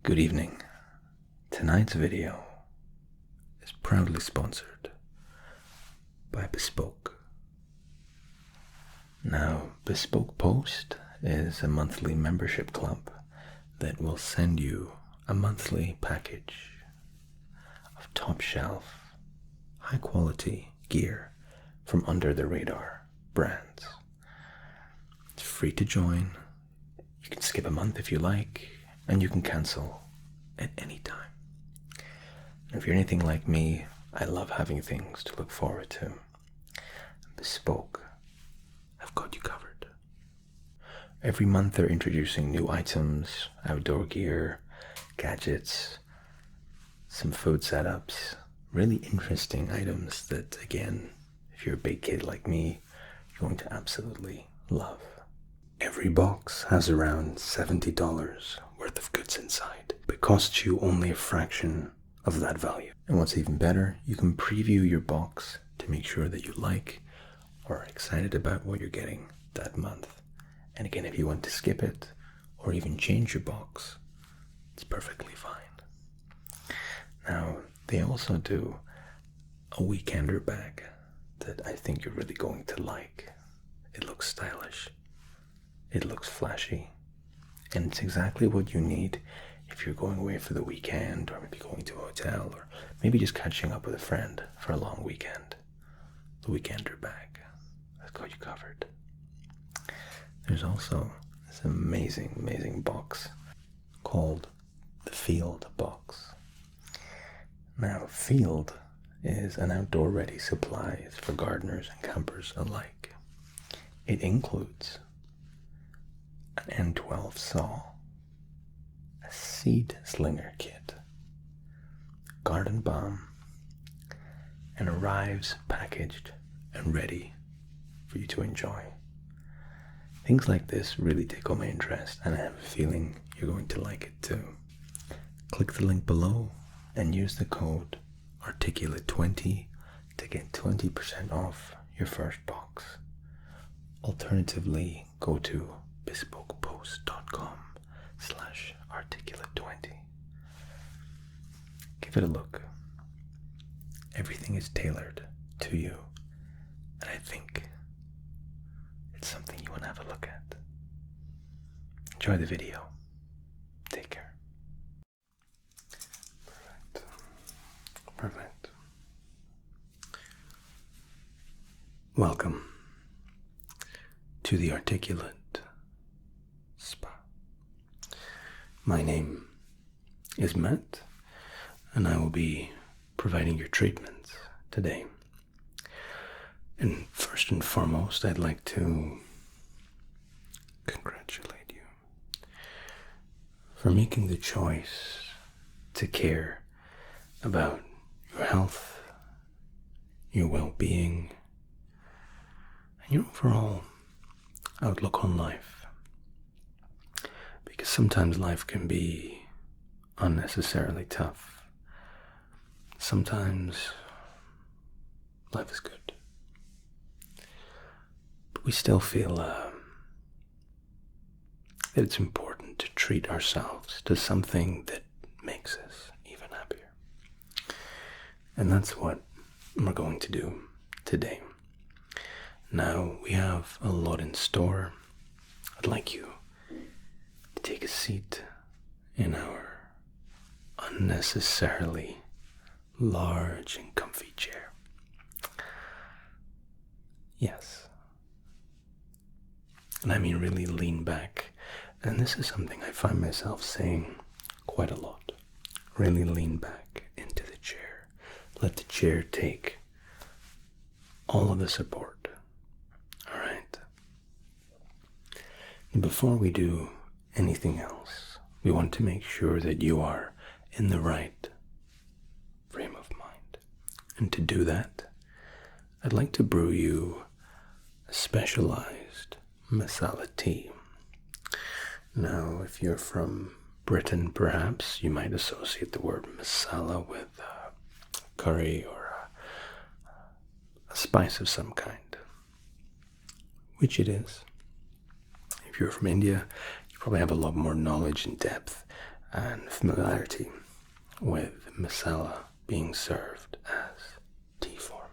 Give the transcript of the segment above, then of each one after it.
Good evening. Tonight's video is proudly sponsored by Bespoke. Now, Bespoke Post is a monthly membership club that will send you a monthly package of top shelf, high quality gear from under the radar brands. It's free to join. You can skip a month if you like, and you can cancel at any time. And if you're anything like me, I love having things to look forward to. Bespoke have got you covered. Every month they're introducing new items, outdoor gear, gadgets, some food setups, really interesting items that, again, if you're a big kid like me, you're going to absolutely love. Every box has around $70 worth of goods inside, but costs you only a fraction of that value. And what's even better, you can preview your box to make sure that you like or are excited about what you're getting that month. And again, if you want to skip it or even change your box, it's perfectly fine. Now, they also do a weekender bag that I think you're really going to like. It looks stylish. It looks flashy, and it's exactly what you need if you're going away for the weekend, or maybe going to a hotel, or maybe just catching up with a friend for a long weekend. The weekender bag has got you covered. There's also this amazing box called the Field box. Now, Field is an outdoor ready supplies for gardeners and campers alike. It includes an N12 saw, a seed slinger kit, garden balm, and arrives packaged and ready for you to enjoy. Things like this really tickle my interest, and I have a feeling you're going to like it too. Click the link below and use the code articulate20 to get 20% off your first box. Alternatively, go to bespokepost.com/articulate20. Give it a look. Everything is tailored to you, and I think it's something you want to have a look at. Enjoy the video. Take care. Perfect. Welcome to the Articulate Spa. My name is Matt, and I will be providing your treatments today. And first and foremost, I'd like to congratulate you for making the choice to care about your health, your well-being, and your overall outlook on life. Because sometimes life can be unnecessarily tough. Sometimes life is good. But we still feel that it's important to treat ourselves to something that makes us even happier. And that's what we're going to do today. Now, we have a lot in store. I'd like you to take a seat in our unnecessarily large and comfy chair. Yes. And I mean really lean back. And this is something I find myself saying quite a lot. Really lean back into the chair. Let the chair take all of the support. All right. And before we do anything else, we want to make sure that you are in the right frame of mind. And to do that, I'd like to brew you a specialized Masala Tea. Now, if you're from Britain, perhaps you might associate the word masala with curry or a spice of some kind, which it is. If you're from India, you probably have a lot more knowledge and depth and familiarity with masala being served as tea form.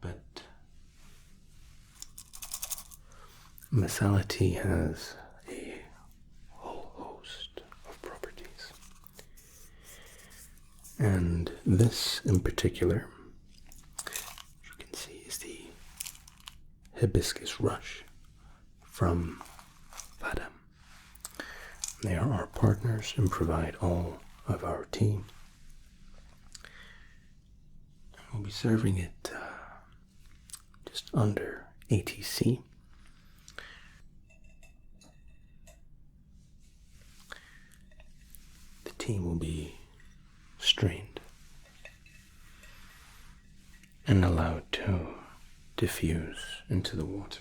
But masala tea has a whole host of properties. And this in particular, as you can see, is the hibiscus rush from Vadam. They are our partners and provide all of our tea. We'll be serving it just under ATC. The tea will be strained and allowed to diffuse into the water.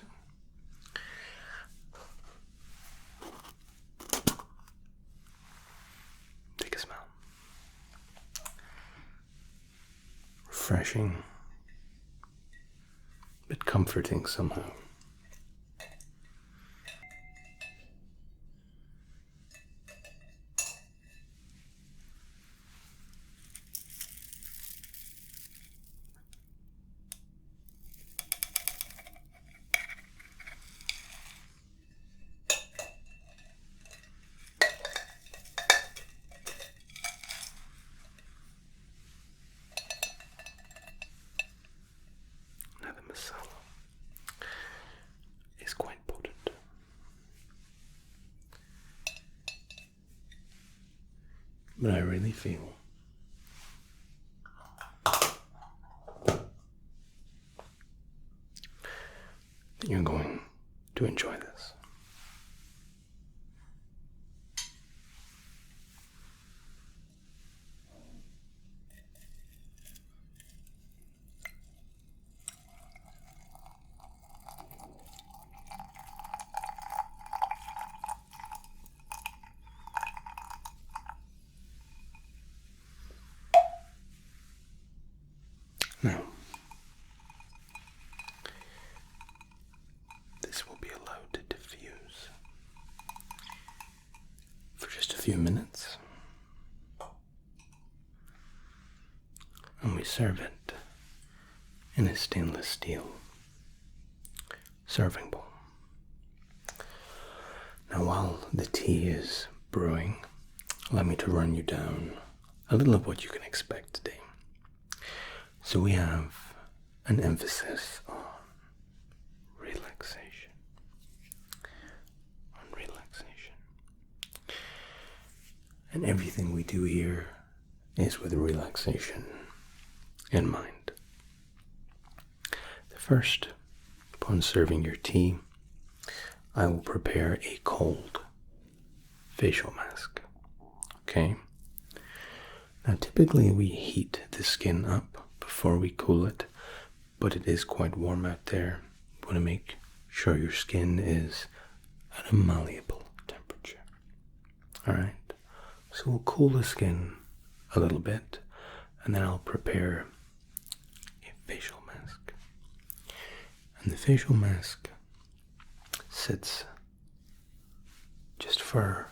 Take a smell. Refreshing, but comforting somehow. Is quite potent. But I really feel that you're going to enjoy this. Now, this will be allowed to diffuse for just a few minutes, and we serve it in a stainless steel serving bowl. Now, while the tea is brewing, allow me to run you down a little of what you can expect today. So we have an emphasis on relaxation. And everything we do here is with relaxation in mind. The first, upon serving your tea, I will prepare a cold facial mask. Okay? Now typically we heat the skin up before we cool it, but it is quite warm out there. You want to make sure your skin is at a malleable temperature. Alright, so we'll cool the skin a little bit, and then I'll prepare a facial mask. And the facial mask sits just for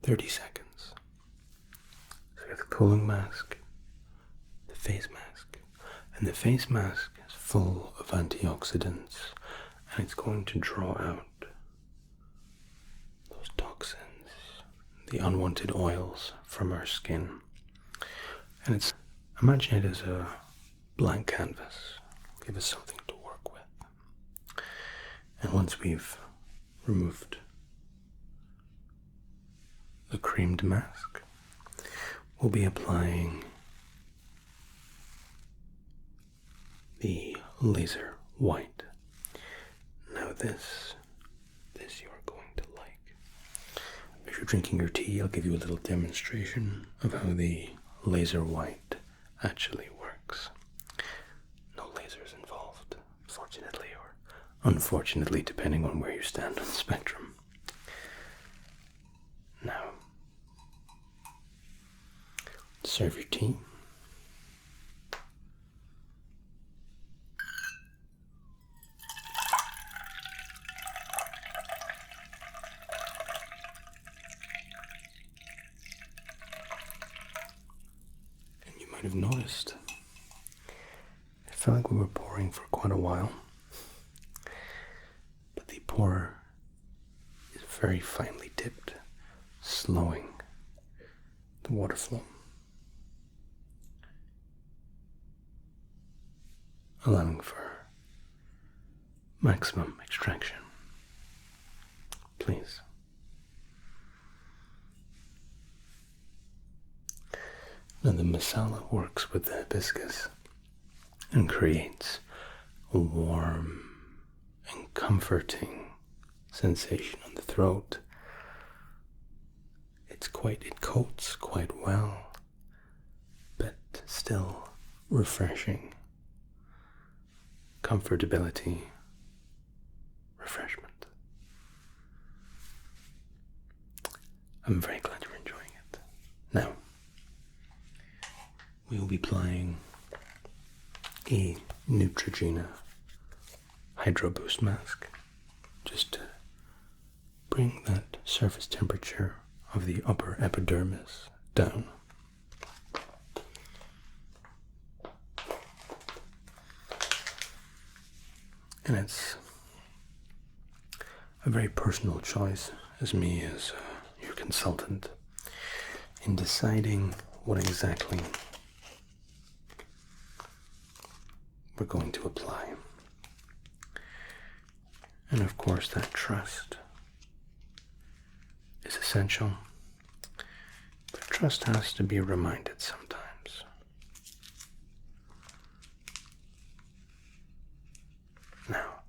30 seconds. So we have the cooling mask, the face mask. And the face mask is full of antioxidants, and it's going to draw out those toxins, the unwanted oils from our skin. And imagine it as a blank canvas. Give us something to work with. And once we've removed the creamed mask, we'll be applying the laser white. Now this you are going to like. As you're drinking your tea, I'll give you a little demonstration of how the laser white actually works. No lasers involved, fortunately or unfortunately, depending on where you stand on the spectrum. Now, serve your tea. might have noticed, it felt like we were pouring for quite a while, but the pour is very finely tipped, slowing the water flow, allowing for maximum extraction. Please. Now the masala works with the hibiscus and creates a warm and comforting sensation on the throat. It coats quite well, but still refreshing. Comfortability, refreshment. I'm very glad you're enjoying it. Now, we will be applying a Neutrogena Hydro Boost mask just to bring that surface temperature of the upper epidermis down. And it's a very personal choice as me as your consultant in deciding what exactly we're going to apply. And of course that trust is essential, but trust has to be reminded sometimes. Now,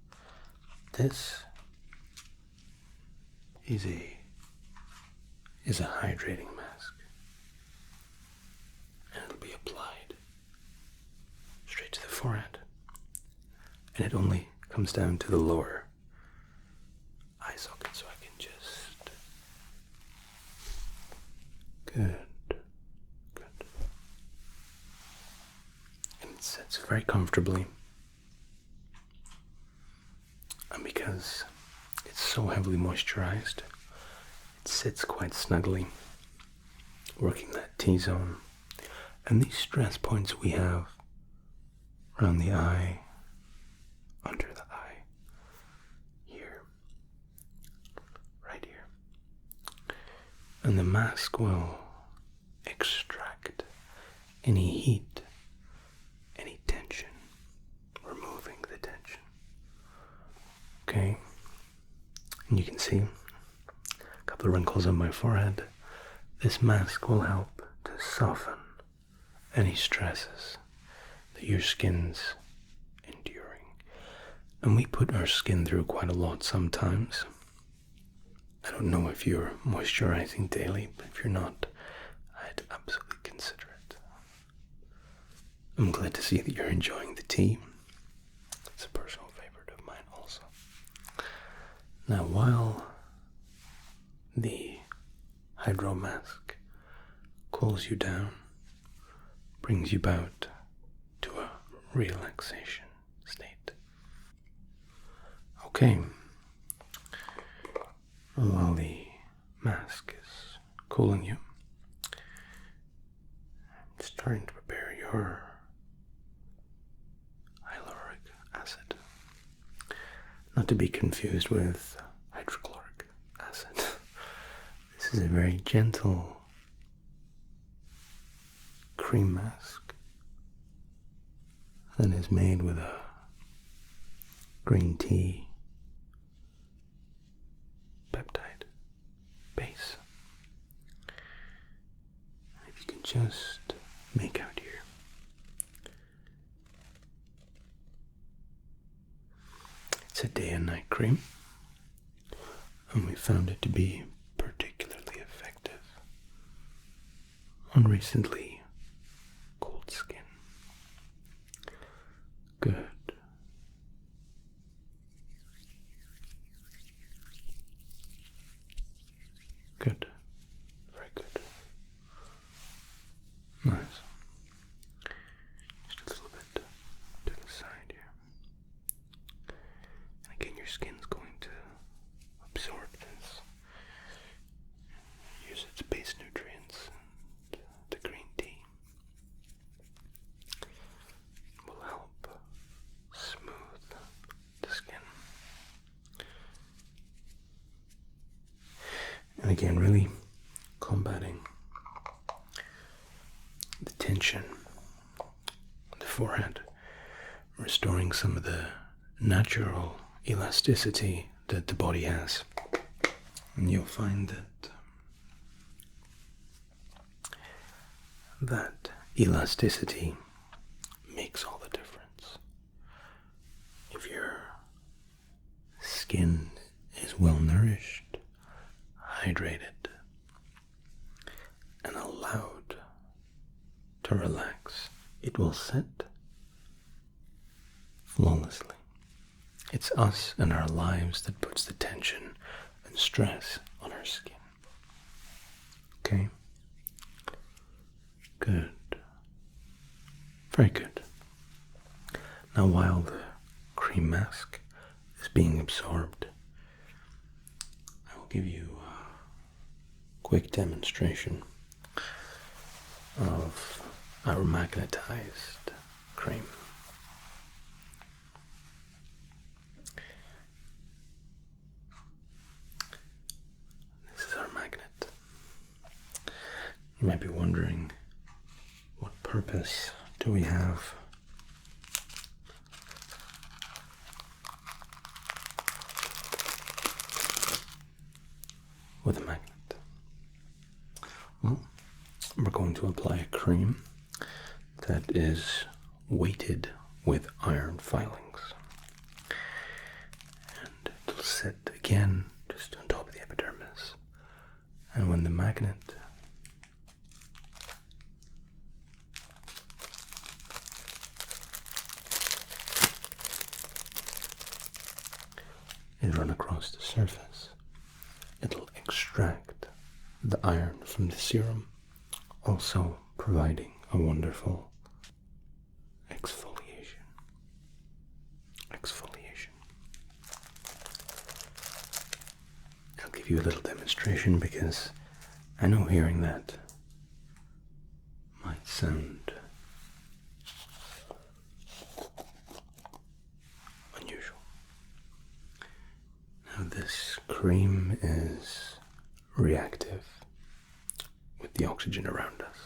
this is a hydrating mask, and it'll be applied straight to the forehead, and it only comes down to the lower eye socket, so I can just good, and it sits very comfortably, and because it's so heavily moisturized, it sits quite snugly, working that T-zone. And these stress points we have around the eye, under the eye, here, right here. And the mask will extract any heat, any tension, removing the tension. Okay? And you can see a couple of wrinkles on my forehead. This mask will help to soften any stresses that your skin's enduring. And we put our skin through quite a lot sometimes. I don't know if you're moisturizing daily, but if you're not, I'd absolutely consider it. I'm glad to see that you're enjoying the tea. It's a personal favorite of mine also. Now, while the hydro mask cools you down, brings you about to a relaxation state. Okay. While the mask is cooling you, it's starting to prepare your hyaluronic acid. Not to be confused with hydrochloric acid. This is a very gentle cream mask that is made with a green tea peptide base. If you can just make out here. It's a day and night cream, and we found it to be particularly effective on recently cold skin. Good. Good. Very good. Nice. Just a little bit to the side here. And again, your skin's going to absorb this, use its base nutrients, and the green tea. again, really combating the tension on the forehead, restoring some of the natural elasticity that the body has. And you'll find that elasticity makes all the difference. If your skin is well nourished, hydrated, and allowed to relax, it will set flawlessly. It's us and our lives that puts the tension and stress on our skin. Okay? Good. Very good. Now, while the cream mask is being absorbed, I will give you a quick demonstration of our magnetized cream. This is our magnet. You might be wondering, what purpose do we have with a magnet? Well, we're going to apply a cream that is weighted with iron filings. And it'll sit again just on top of the epidermis. And when the magnet is run across the surface, it'll extract the iron from the serum, also providing a wonderful exfoliation. I'll give you a little demonstration because I know hearing that might sound unusual. Now, this cream is reactive with the oxygen around us,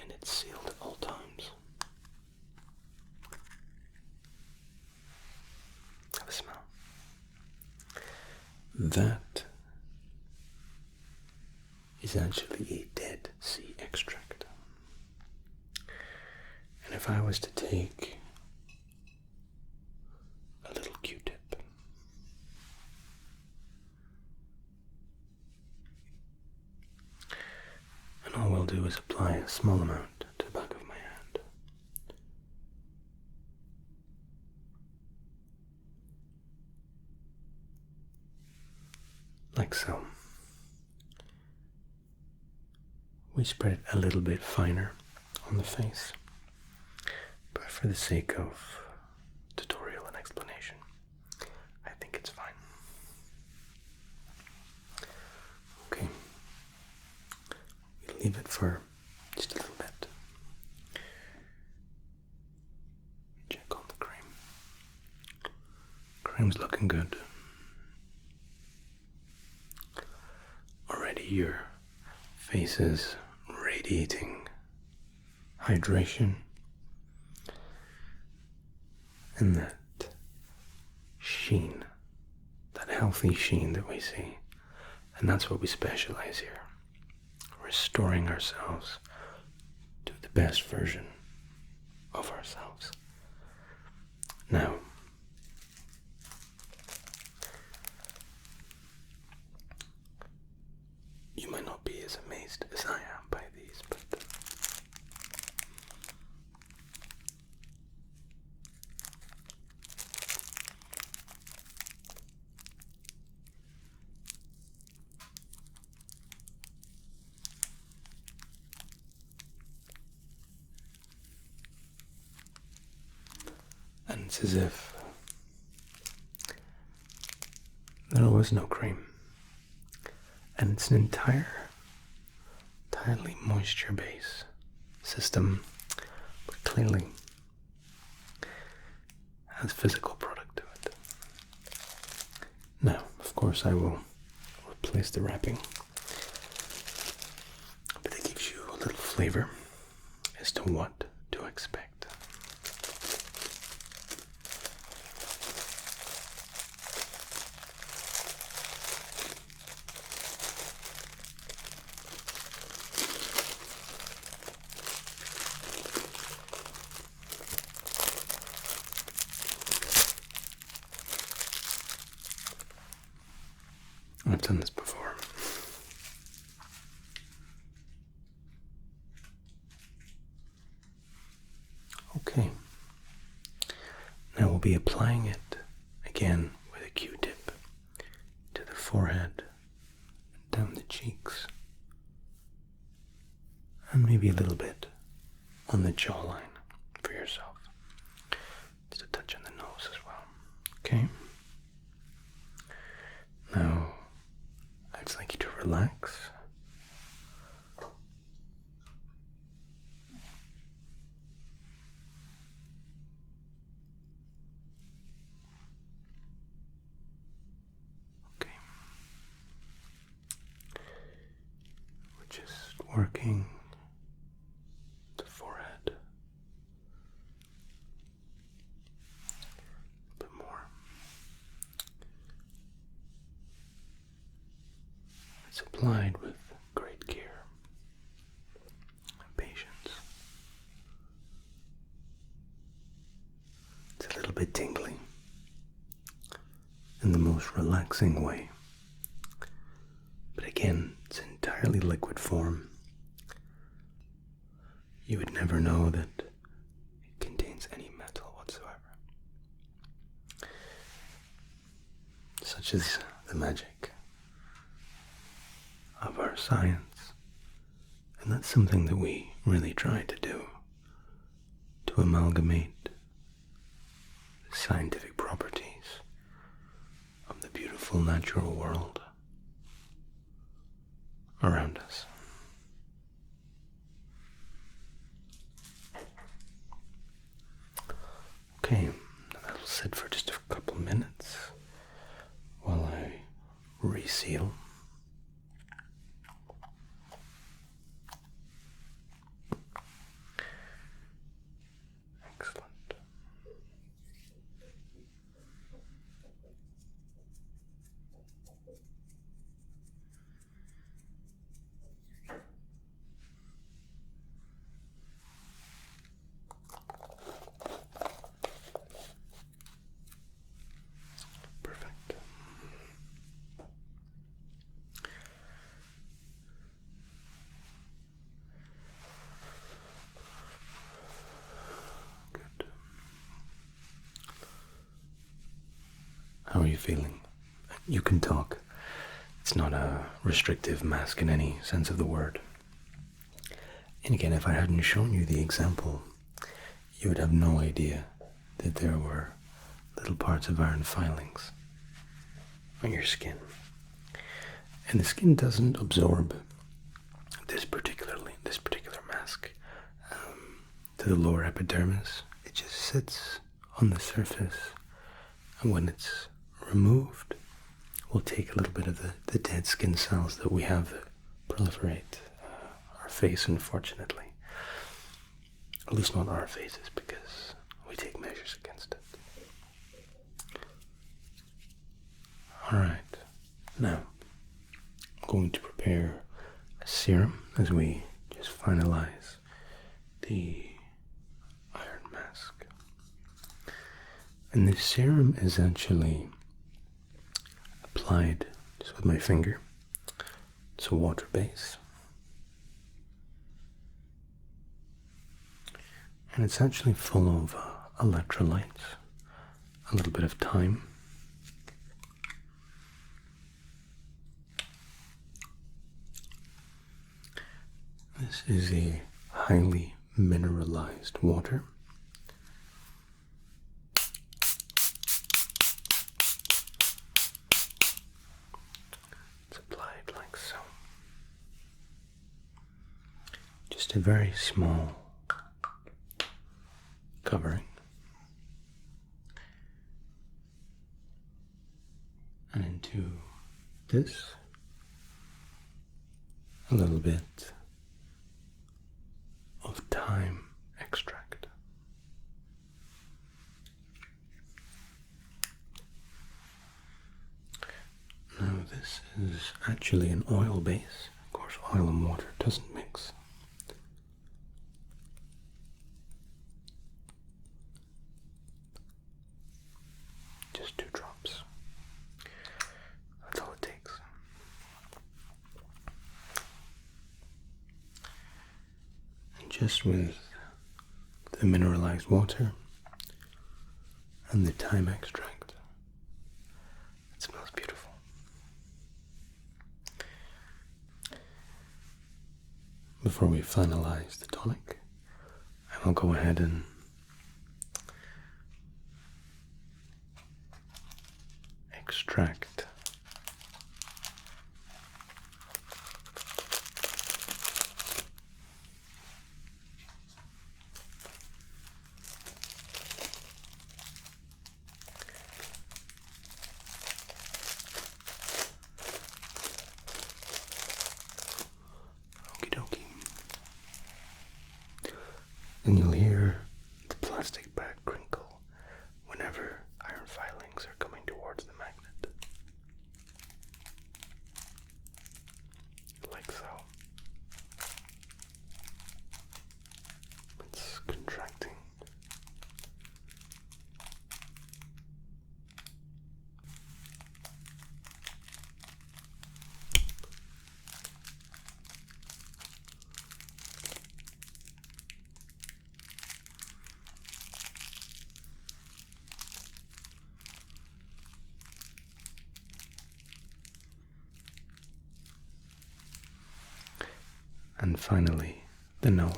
and it's sealed at all times. Have a smell. That is actually a Dead Sea extract. And if I was to take a little Q-tip and all we'll do is apply a small amount to the back of my hand. Like so. We spread it a little bit finer on the face, but for the sake of tutorial and explanation, I think it's fine. Okay. We'll leave it for just a little bit. Check on the cream. Cream's looking good. Already your face is radiating hydration and that sheen, that healthy sheen that we see. And that's what we specialize here, restoring ourselves to the best version of ourselves. Now, you might not be as amazed as I am by these, but and it's as if there was no cream. And it's an entirely moisture-based system, but clearly has physical product to it. Now, of course, I will replace the wrapping. But it gives you a little flavor as to what to expect. I've done this before. Okay. Now we'll be applying it again with a Q-tip to the forehead, down the cheeks, and maybe a little bit on the jawline for yourself. Just a touch on the nose as well. Okay? Now, I'd just like you to relax. Okay. We're just working the forehead. A bit more. It's applied with great care and patience. It's a little bit tingly in the most relaxing way. But again, it's entirely liquid form. You would never know that it contains any metal whatsoever. Such is the magic of our science, and that's something that we really try to do, to amalgamate the scientific properties of the beautiful natural world around us. Okay, that'll sit for just a couple minutes while I reseal. Excellent. Perfect. Good. How are you feeling? You can talk. It's not a restrictive mask in any sense of the word. And again, if I hadn't shown you the example, you would have no idea that there were little parts of iron filings on your skin. And the skin doesn't absorb this particular mask to the lower epidermis. It just sits on the surface, and when it's removed, we'll take a little bit of the dead skin cells that we have that proliferate our face, unfortunately. At least not our faces, because we take measures against it. Alright, now I'm going to prepare a serum as we just finalize the iron mask. And this serum is actually applied just with my finger. It's a water base. And it's actually full of electrolytes, a little bit of thyme, this is a highly mineralized water. It's applied like so. Just a very small covering. And into this a little bit of thyme extract. Now this is actually an oil base. Of course, oil and water doesn't mix. Just 2 drops. That's all it takes. And just with the mineralized water and the thyme extract, it smells beautiful. Before we finalize the tonic, I will go ahead and extract okie dokie. And you'll hear the plastic bag crinkle whenever iron filings are coming towards the magnet. Like so. It's contracting. And finally, the nose.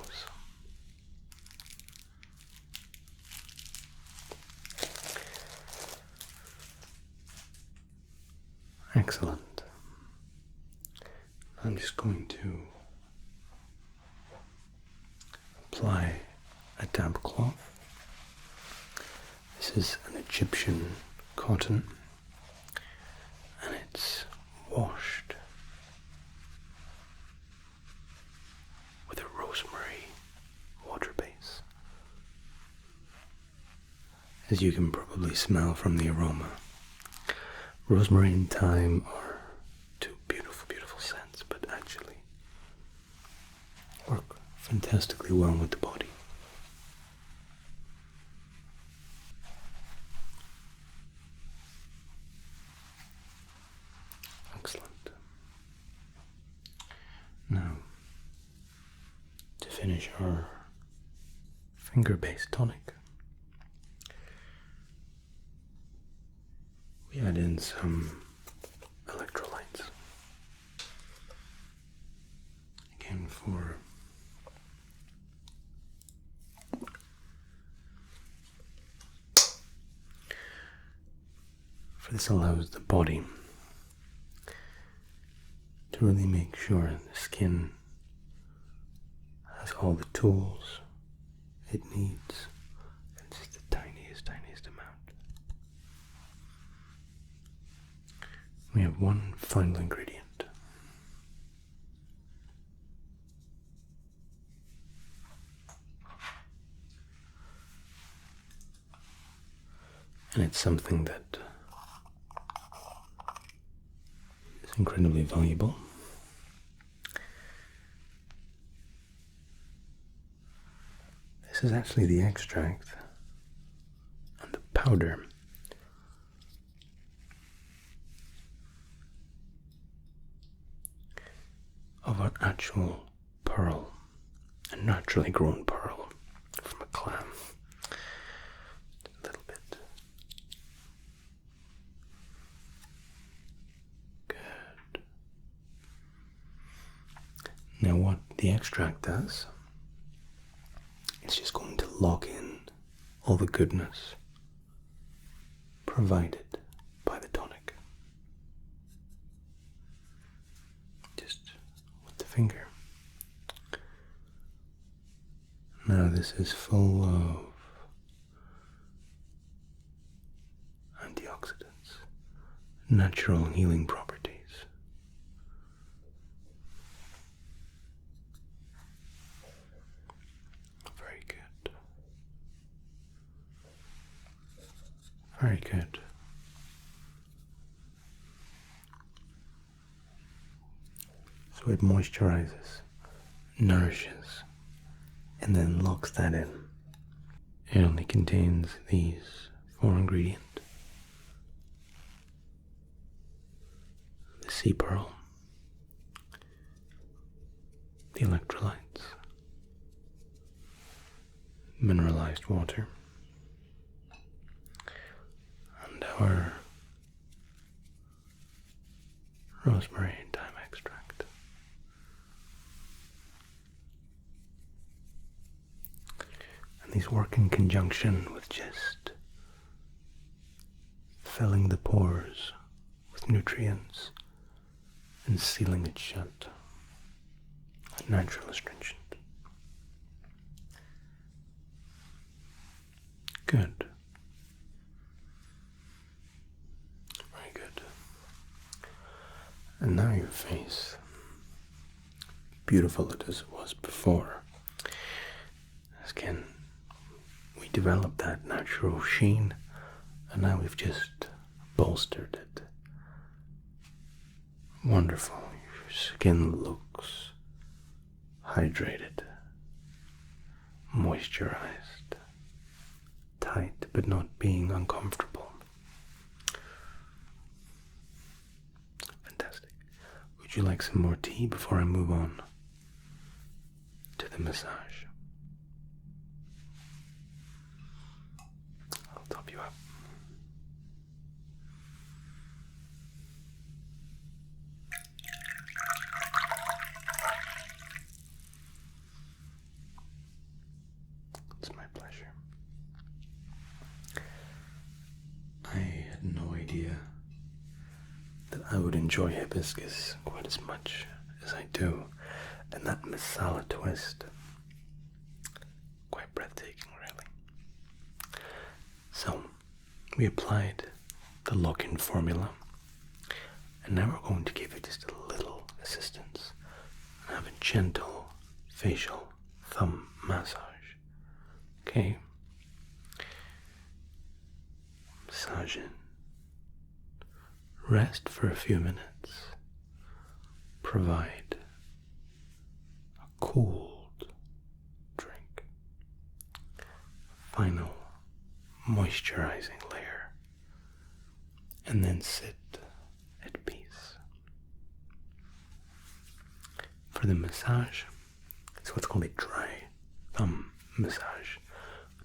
Excellent. I'm just going to apply a damp cloth. This is an Egyptian cotton, and it's washed with a rosemary water base. As you can probably smell from the aroma, rosemary and thyme are 2 beautiful, beautiful scents, but actually work fantastically well with the body. Excellent. Now, to finish our finger-based tonic, we add in some electrolytes. Again, for this allows the body to really make sure the skin has all the tools it needs. It's just the tiniest amount. We have one final ingredient. And it's something that is incredibly valuable. This is actually the extract and the powder of an actual pearl, a naturally grown pearl from a clam. A little bit. Good. Now what the extract does, it's just going to lock in all the goodness provided by the tonic. Just with the finger. Now this is full of antioxidants, natural healing properties. Very good. So it moisturizes, nourishes, and then locks that in. It only contains these 4 ingredients. The sea pearl, the electrolytes, mineralized water, and our rosemary and thyme extract. And these work in conjunction with just filling the pores with nutrients and sealing it shut. A natural astringent. Good. Very good. And now your face, beautiful as it was before. Again, we developed that natural sheen, and now we've just bolstered it. Wonderful. Your skin looks hydrated, moisturized, tight, but not being uncomfortable. Fantastic. Would you like some more tea before I move on to the massage? I'll top you up. It's my pleasure. I had no idea that I would enjoy hibiscus quite as much as I do, and that masala twist, quite breathtaking, really. So, we applied the lock-in formula, and now we're going to give it just a little assistance and have a gentle facial thumb massage. Okay? Massage in. Rest for a few minutes. Provide a cooled drink. Final moisturizing layer. And then sit at peace. For the massage, it's what's called a dry thumb massage.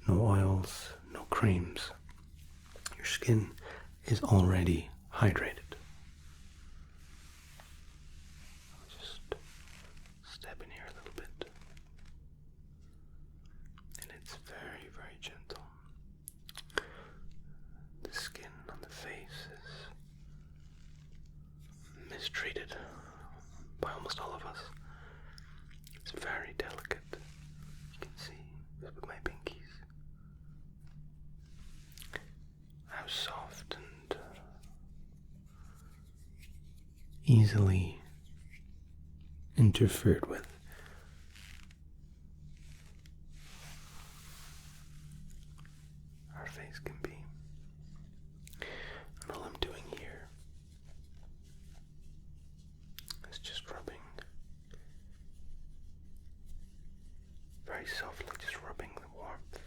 No oils, no creams. Your skin is already hydrated. I'll just step in here a little bit. And it's very, very gentle. The skin on the face is mistreated by almost all of us. It's very delicate. You can see with my pinkies how soft and easily interfered with our face can be. And all I'm doing here is just rubbing very softly, just rubbing the warmth,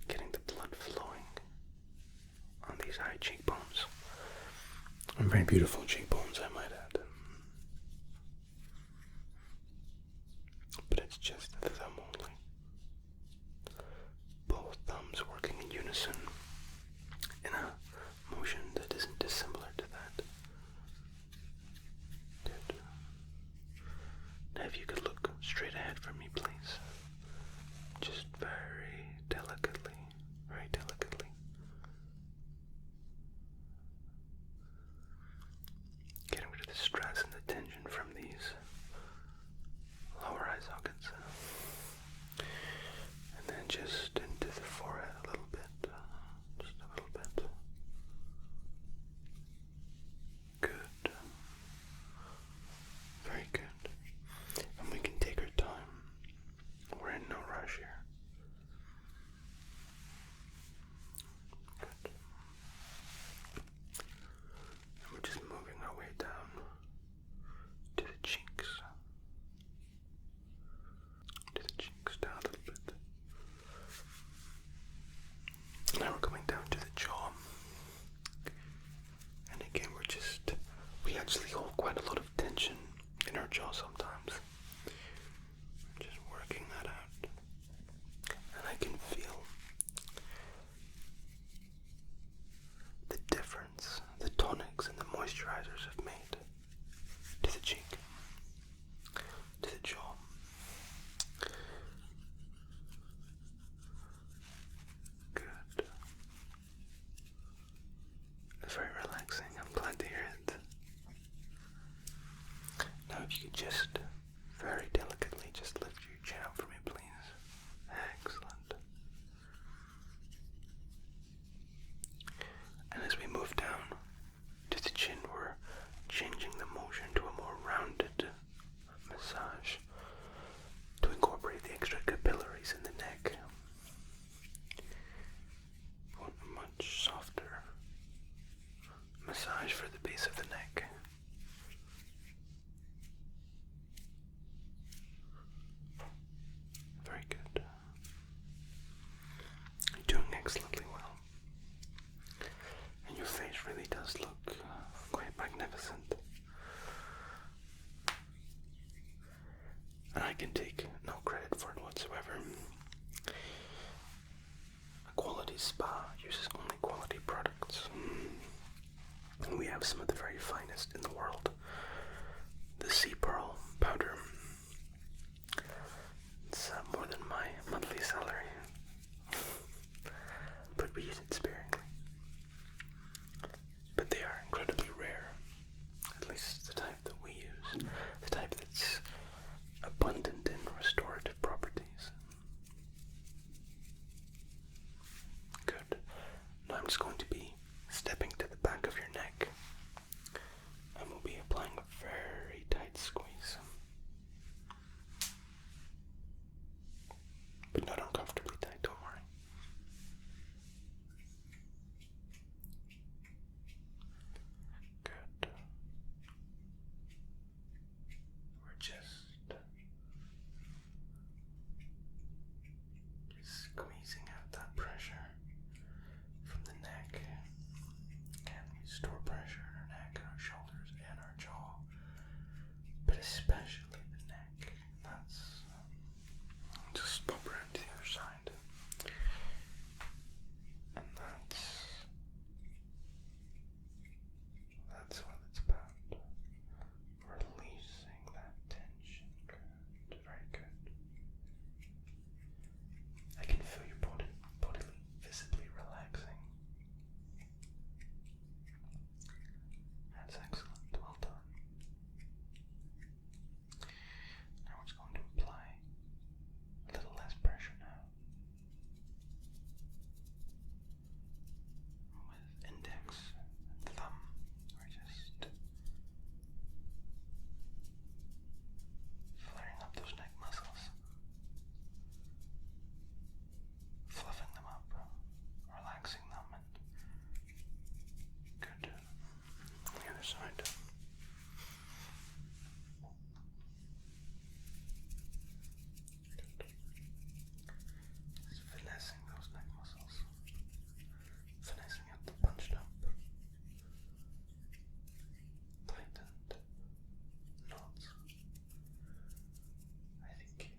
getting the blood flowing on these high cheekbones. And very beautiful cheekbones, I might add. But it's just the thumb only. Both thumbs working in unison in a motion that isn't dissimilar to that. Good. Now if you could look straight ahead for me, please. Just very delicately, very delicately. Getting rid of the stress and the tension from these lower eye sockets. can take no credit for it whatsoever. A quality spa uses only quality products. And we have some of the very finest in the world. The sea pearl powder. It's more than my monthly salary. But we use it sparingly. But they are incredibly rare. At least the type that we use. The type that's abundant in restorative properties. Good. Now I'm just going to be stepping to the back of your neck. And we'll be applying a very tight squeeze. But not uncomfortably tight, don't worry. Good. We're just squeezing out that pressure from the neck. Can we store pressure in our neck, our shoulders, and our jaw? But especially the neck. That's just pop around to the other side. And that's what it's about. Releasing that tension. Good. Very good. I can feel your body visibly relaxing. That's excellent. Well done. Now we're just going to apply a little less pressure now. With index and thumb, we're just flaring up those neck muscles. Fluffing them up, relaxing them, and good. On the other side. Just finessing those neck muscles. Finessing up the punched up, tightened knots. I think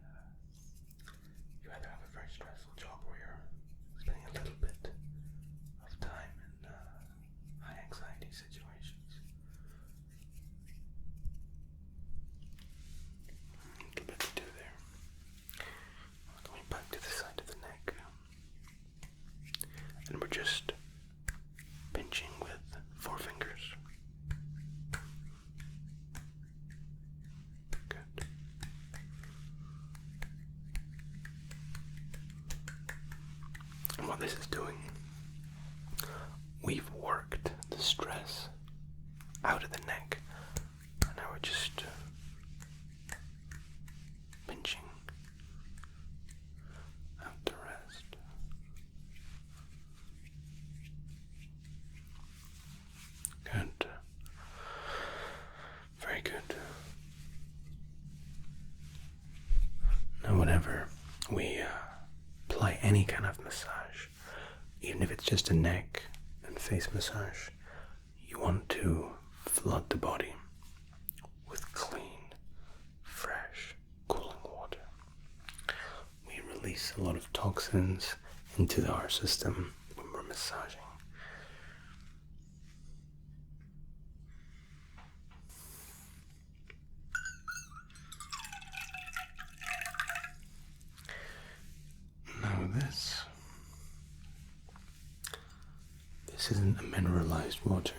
you either have a very stressful job or you're spending a little bit of time in high anxiety situations. A little bit to do there. Going back to the side of the neck. And we're just pinching with 4 fingers. Good. And what this is doing, we've worked the stress out of the neck, and now we're just pinching out the rest. Good. Very good. Now whenever we apply any kind of massage, even if it's just a neck and face massage, you want to flood the body with clean, fresh, cooling water. We release a lot of toxins into our system when we're massaging. Now this isn't a mineralized water.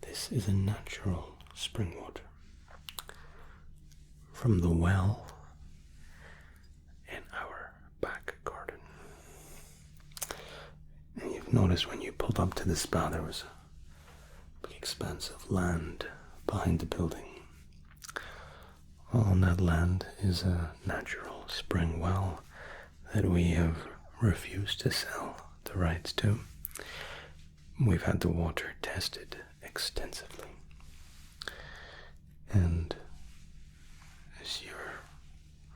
This is a natural spring water from the well in our back garden. And you've noticed when you pulled up to the spa there was a big expanse of land behind the building. All on that land is a natural spring well that we have refused to sell the rights to. We've had the water tested extensively. And as you're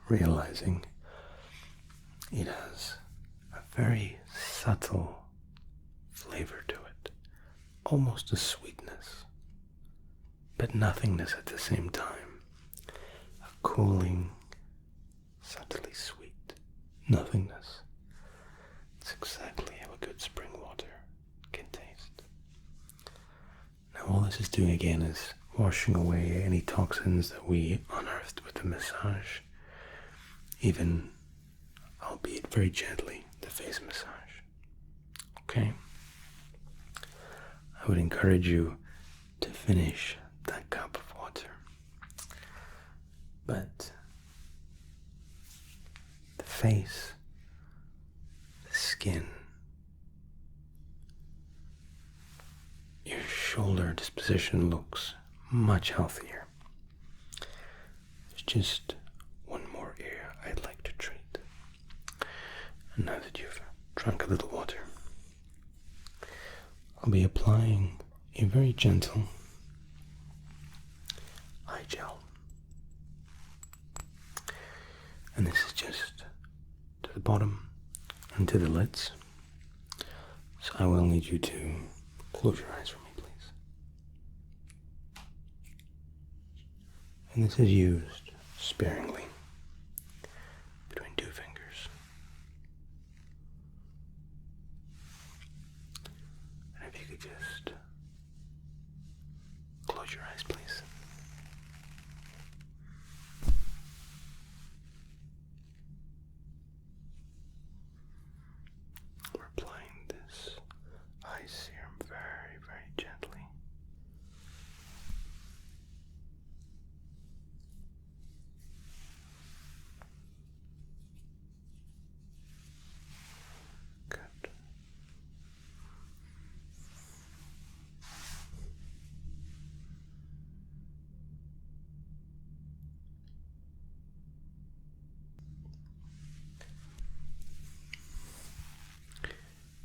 realizing, it has a very subtle flavor to it, almost a sweetness, but nothingness at the same time. A cooling, nothingness. It's exactly how a good spring water can taste. Now all this is doing again is washing away any toxins that we unearthed with the massage, even, albeit very gently, the face massage. Okay? I would encourage you to finish that cup of water. But the face, the skin, your shoulder disposition looks much healthier. There's just one more area I'd like to treat. And now that you've drunk a little water, I'll be applying a very gentle eye gel. And this is just to the bottom and to the lids. So I will need you to close your eyes for me, please. And this is used sparingly between two fingers. And if you could just close your eyes, please. We're applying this eye serum very, very gently. Good.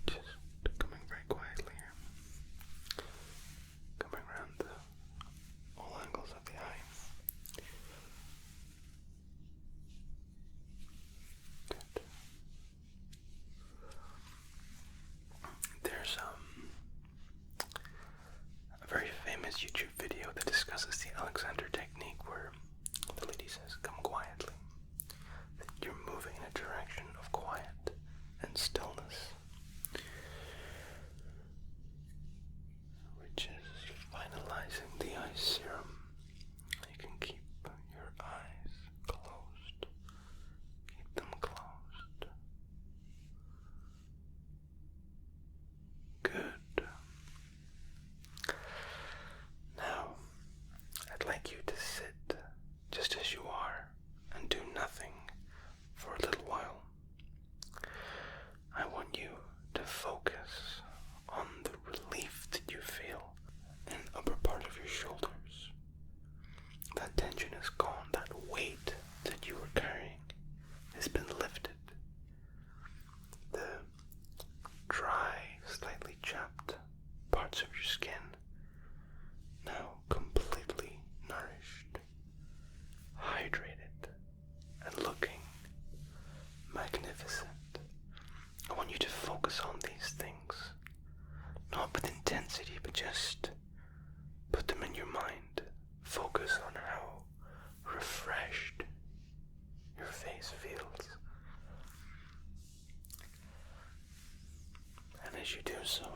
Just coming very quietly here. Coming around all angles of the eye. Good. There's a very famous YouTube video that discusses the Alexander technique where the lady says, "Come quietly." That you're moving in a direction of quiet and stillness, which is finalizing the eye serum. You can keep your eyes closed. Keep them closed. Good. Now, I'd like you to sit just as you are and do nothing for a little while. I want you to focus on the relief that you feel in the upper part of your shoulders. That tension is gone. That weight that you were carrying has been lifted. The dry, slightly chapped parts of your skin now completely nourished, hydrated, and looking magnificent. I want you to focus on these things, not with intensity, but just put them in your mind. Focus on how refreshed your face feels. And as you do so,